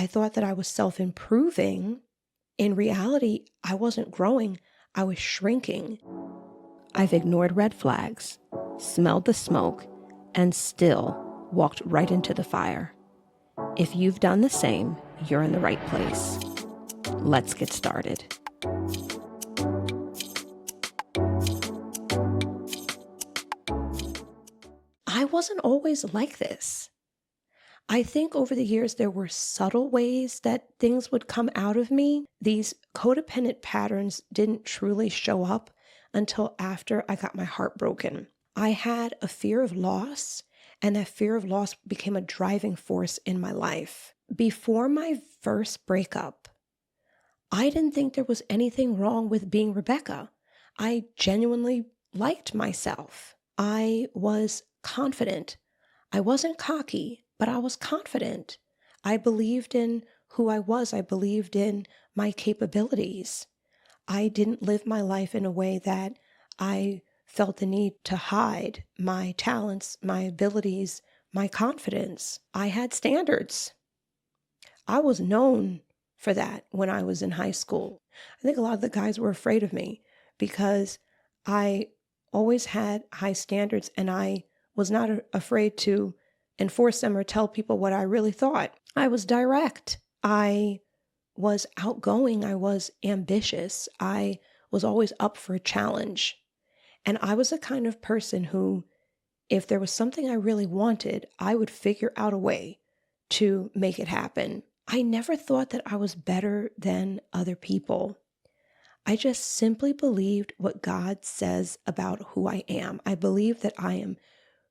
I thought that I was self-improving. In reality, I wasn't growing, I was shrinking. I've ignored red flags, smelled the smoke, and still walked right into the fire. If you've done the same, you're in the right place. Let's get started. I wasn't always like this. I think over the years there were subtle ways that things would come out of me. These codependent patterns didn't truly show up until after I got my heart broken. I had a fear of loss, and that fear of loss became a driving force in my life. Before my first breakup, I didn't think there was anything wrong with being Rebecca. I genuinely liked myself. I was confident. I wasn't cocky, but I was confident. I believed in who I was. I believed in my capabilities. I didn't live my life in a way that I felt the need to hide my talents, my abilities, my confidence. I had standards. I was known for that when I was in high school. I think a lot of the guys were afraid of me because I always had high standards and I was not afraid to enforce them or tell people what I really thought. I was direct. I was outgoing. I was ambitious. I was always up for a challenge. And I was the kind of person who, if there was something I really wanted, I would figure out a way to make it happen. I never thought that I was better than other people. I just simply believed what God says about who I am. I believe that I am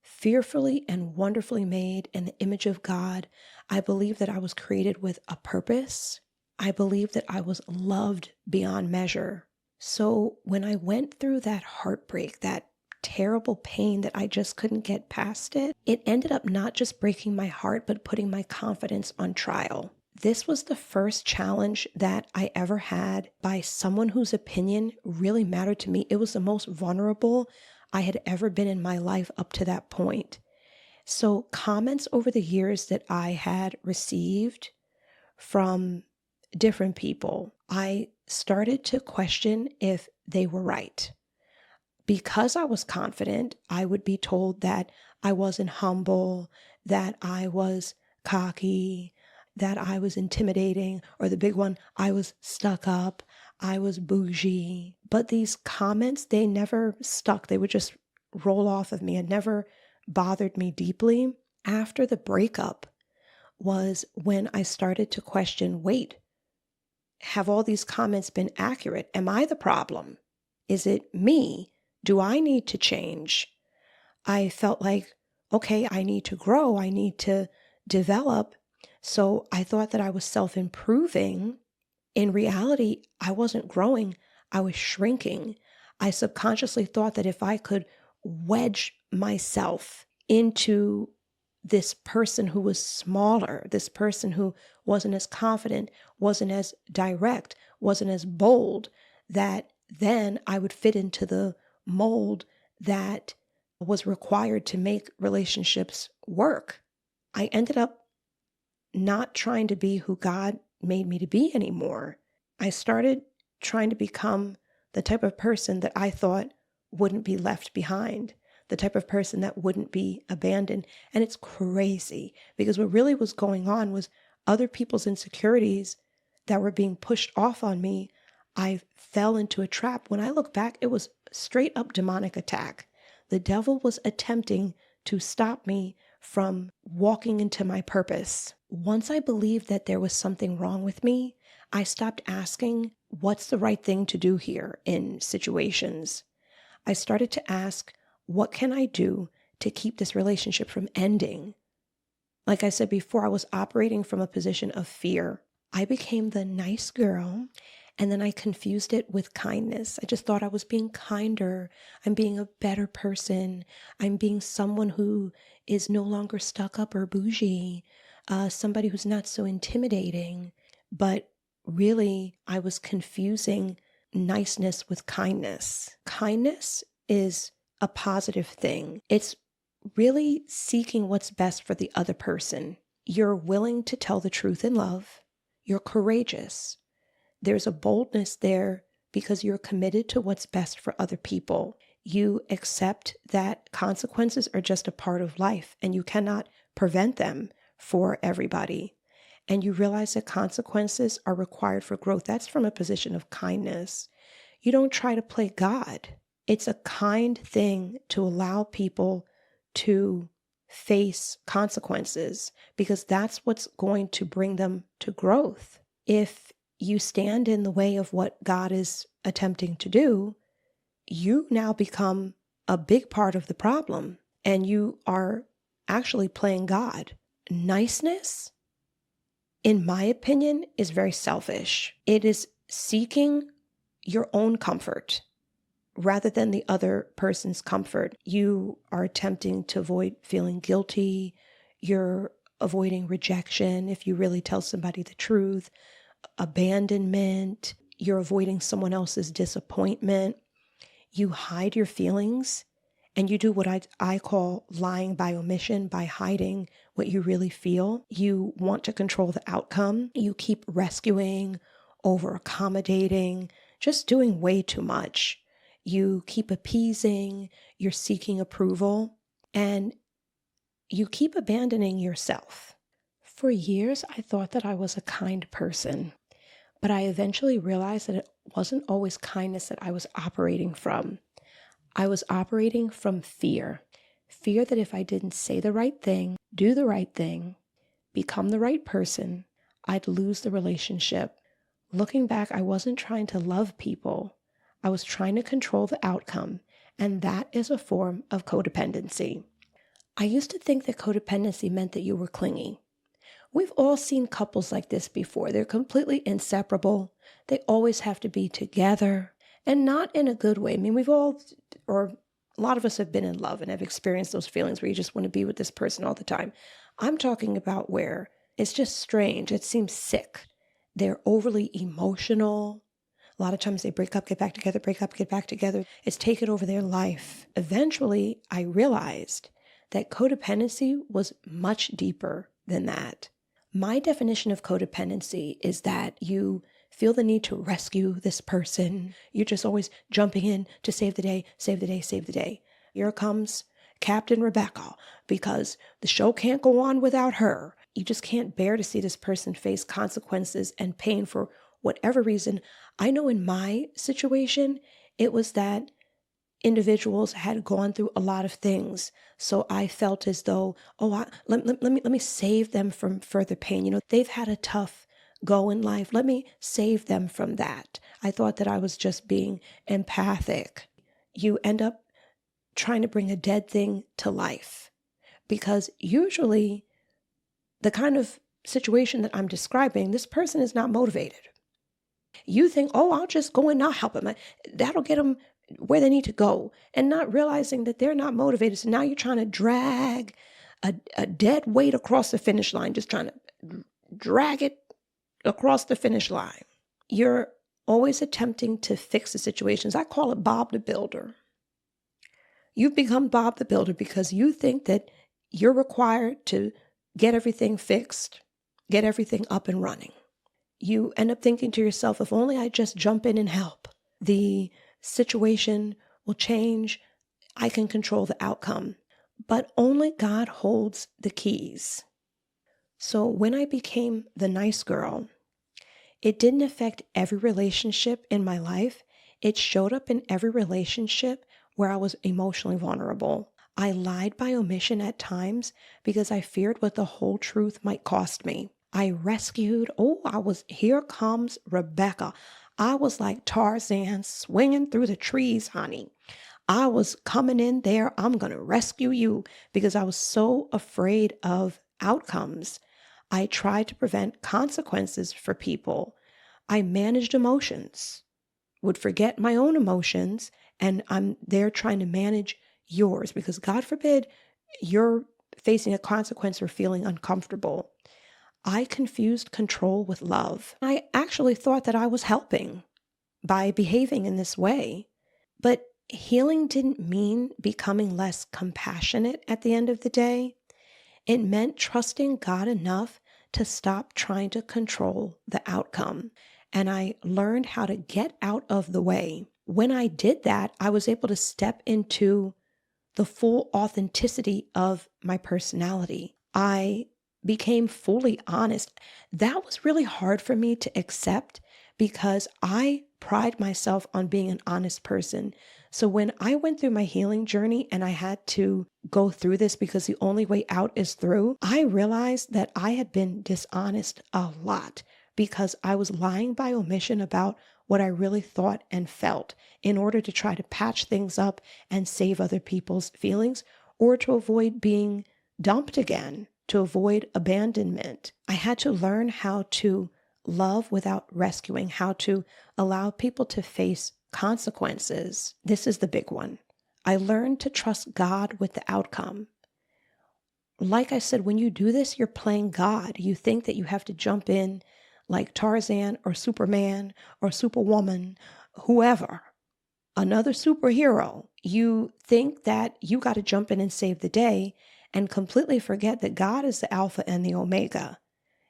fearfully and wonderfully made in the image of God. I believe that I was created with a purpose. I believe that I was loved beyond measure. So when I went through that heartbreak, that terrible pain that I just couldn't get past it, it ended up not just breaking my heart, but putting my confidence on trial. This was the first challenge that I ever had by someone whose opinion really mattered to me. It was the most vulnerable I had ever been in my life up to that point. So comments over the years that I had received from different people, I started to question if they were right. Because I was confident, I would be told that I wasn't humble, that I was cocky, that I was intimidating, or the big one, I was stuck up, I was bougie. But these comments, they never stuck. They would just roll off of me. It never bothered me deeply. After the breakup was when I started to question, wait, have all these comments been accurate? Am I the problem? Is it me? Do I need to change? I felt like, okay, I need to grow. I need to develop. So I thought that I was self-improving. In reality, I wasn't growing. I was shrinking. I subconsciously thought that if I could wedge myself into this person who was smaller, this person who wasn't as confident, wasn't as direct, wasn't as bold, that then I would fit into the mold that was required to make relationships work. I ended up not trying to be who God made me to be anymore. I started trying to become the type of person that I thought wouldn't be left behind, the type of person that wouldn't be abandoned. And it's crazy because what really was going on was other people's insecurities that were being pushed off on me. I fell into a trap. When I look back, it was straight up demonic attack. The devil was attempting to stop me from walking into my purpose. Once I believed that there was something wrong with me, I stopped asking, what's the right thing to do here in situations? I started to ask, what can I do to keep this relationship from ending? Like I said before, I was operating from a position of fear. I became the nice girl, and then I confused it with kindness. I just thought I was being kinder. I'm being a better person. I'm being someone who is no longer stuck up or bougie, somebody who's not so intimidating. But really, I was confusing niceness with kindness. Kindness is a positive thing. It's really seeking what's best for the other person. You're willing to tell the truth in love. You're courageous. There's a boldness there because you're committed to what's best for other people. You accept that consequences are just a part of life and you cannot prevent them for everybody. And you realize that consequences are required for growth. That's from a position of kindness. You don't try to play God. It's a kind thing to allow people to face consequences because that's what's going to bring them to growth. If you stand in the way of what God is attempting to do, you now become a big part of the problem and you are actually playing God. Niceness, in my opinion, is very selfish. It is seeking your own comfort rather than the other person's comfort. You are attempting to avoid feeling guilty. You're avoiding rejection if you really tell somebody the truth, abandonment. You're avoiding someone else's disappointment. You hide your feelings and you do what I call lying by omission, by hiding what you really feel. You want to control the outcome. You keep rescuing, over accommodating, just doing way too much. You keep appeasing, you're seeking approval, and you keep abandoning yourself. For years, I thought that I was a kind person, but I eventually realized that it wasn't always kindness that I was operating from. I was operating from fear. Fear that if I didn't say the right thing, do the right thing, become the right person, I'd lose the relationship. Looking back, I wasn't trying to love people. I was trying to control the outcome, and that is a form of codependency. I used to think that codependency meant that you were clingy. We've all seen couples like this before. They're completely inseparable. They always have to be together, and not in a good way. I mean, a lot of us have been in love and have experienced those feelings where you just want to be with this person all the time. I'm talking about where it's just strange. It seems sick. They're overly emotional. A lot of times they break up, get back together, break up, get back together. It's taken over their life. Eventually, I realized that codependency was much deeper than that. My definition of codependency is that you feel the need to rescue this person. You're just always jumping in to save the day, save the day, save the day. Here comes Captain Rebecca because the show can't go on without her. You just can't bear to see this person face consequences and pain for whatever reason. I know in my situation, it was that individuals had gone through a lot of things. So I felt as though, let me save them from further pain. You know, they've had a tough go in life. Let me save them from that. I thought that I was just being empathic. You end up trying to bring a dead thing to life because usually the kind of situation that I'm describing, this person is not motivated. You think, I'll just go and I'll help them. That'll get them where they need to go, and not realizing that they're not motivated. So now you're trying to drag a dead weight across the finish line, just trying to drag it across the finish line. You're always attempting to fix the situations. I call it Bob the Builder. You've become Bob the Builder because you think that you're required to get everything fixed, get everything up and running. You end up thinking to yourself, if only I just jump in and help, the situation will change. I can control the outcome. But only God holds the keys. So when I became the nice girl, it didn't affect every relationship in my life. It showed up in every relationship where I was emotionally vulnerable. I lied by omission at times because I feared what the whole truth might cost me. I rescued. Here comes Rebecca. I was like Tarzan swinging through the trees, honey. I was coming in there. I'm going to rescue you because I was so afraid of outcomes. I tried to prevent consequences for people. I managed emotions, would forget my own emotions, and I'm there trying to manage yours because God forbid you're facing a consequence or feeling uncomfortable. I confused control with love. I actually thought that I was helping by behaving in this way. But healing didn't mean becoming less compassionate at the end of the day. It meant trusting God enough to stop trying to control the outcome. And I learned how to get out of the way. When I did that, I was able to step into the full authenticity of my personality. I became fully honest. That was really hard for me to accept because I pride myself on being an honest person. So when I went through my healing journey and I had to go through this because the only way out is through, I realized that I had been dishonest a lot because I was lying by omission about what I really thought and felt in order to try to patch things up and save other people's feelings or to avoid being dumped again, to avoid abandonment. I had to learn how to love without rescuing, how to allow people to face consequences. This is the big one. I learned to trust God with the outcome. Like I said, when you do this, you're playing God. You think that you have to jump in like Tarzan or Superman or Superwoman, whoever, another superhero. You think that you got to jump in and save the day and completely forget that God is the Alpha and the Omega.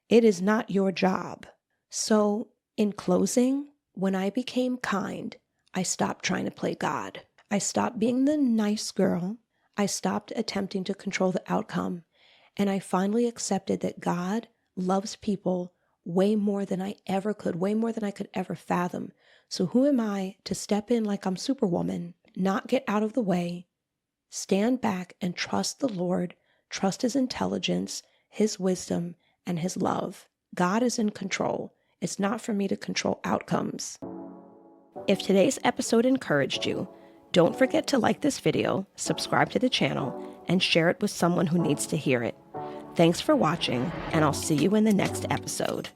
It is not your job. So in closing, when I became kind, I stopped trying to play God. I stopped being the nice girl. I stopped attempting to control the outcome. And I finally accepted that God loves people way more than I ever could, way more than I could ever fathom. So who am I to step in like I'm Superwoman, not get out of the way, stand back and trust the Lord, trust His intelligence, His wisdom, and His love. God is in control. It's not for me to control outcomes. If today's episode encouraged you, don't forget to like this video, subscribe to the channel, and share it with someone who needs to hear it. Thanks for watching, and I'll see you in the next episode.